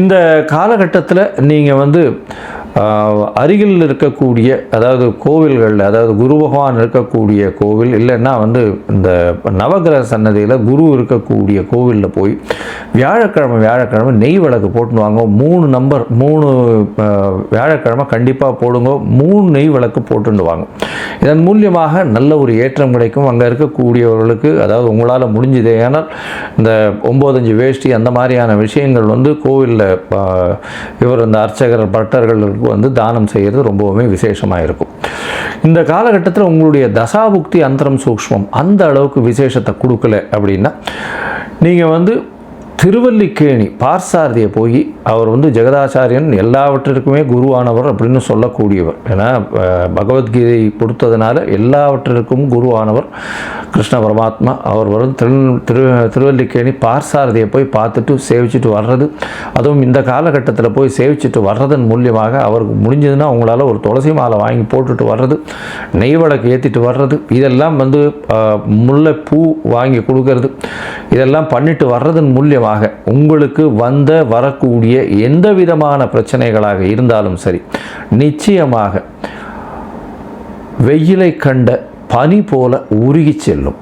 இந்த காலகட்டத்தில் நீங்கள் வந்து அருகில் இருக்கக்கூடிய, அதாவது கோவில்களில், அதாவது குரு பகவான் இருக்கக்கூடிய கோவில், இல்லைன்னா வந்து இந்த நவகிரக சன்னதியில் குரு இருக்கக்கூடிய கோவிலில் போய் வியாழக்கிழமை நெய் விளக்கு போட்டுன்னு வாங்க. 3 வியாழக்கிழமை கண்டிப்பாக போடுங்க. 3 நெய் விளக்கு போட்டுன்னு வாங்க. இதன் மூலியமாக நல்ல ஒரு ஏற்றம் கிடைக்கும் அங்கே இருக்கக்கூடியவர்களுக்கு. அதாவது உங்களால் முடிஞ்சதே, ஏன்னால் இந்த 9 வேஷ்டி அந்த மாதிரியான விஷயங்கள் வந்து கோவிலில் இவர் இந்த அர்ச்சகர் பட்டர்களுக்கு வந்து தானம் செய்கிறது ரொம்பவுமே விசேஷமாக இருக்கும். இந்த காலகட்டத்தில் உங்களுடைய தசாபுக்தி அந்தரம் சூக்ஷ்மம் அந்த அளவுக்கு விசேஷத்தை கொடுக்கல அப்படின்னா, நீங்கள் வந்து திருவல்லிக்கேணி பார்சாரதியை போய், அவர் வந்து ஜெகதாச்சாரியன் எல்லாவற்றிற்குமே குருவானவர் அப்படின்னு சொல்லக்கூடியவர். ஏன்னா பகவத்கீதை கொடுத்ததுனால எல்லாவற்றிற்கும் குருவானவர் கிருஷ்ண பரமாத்மா. அவர் வரும் திருவல்லிக்கேணி பார்சாரதியை போய் பார்த்துட்டு சேவிச்சுட்டு வர்றது, அதுவும் இந்த காலகட்டத்தில் போய் சேவிச்சுட்டு வர்றதன் மூலியமாக அவருக்கு முடிஞ்சதுன்னா உங்களால் ஒரு துளசி மாலை வாங்கி போட்டுட்டு வர்றது, நெய் விளக்கு ஏற்றிட்டு வர்றது, இதெல்லாம் வந்து முல்லைப்பூ வாங்கி கொடுக்கறது, இதெல்லாம் பண்ணிட்டு வர்றதன் மூலியமாக உங்களுக்கு வரக்கூடிய எந்த விதமான பிரச்சனைகளாக இருந்தாலும் சரி, நிச்சயமாக வெயிலை கண்ட பனி போல உருகி செல்லும்.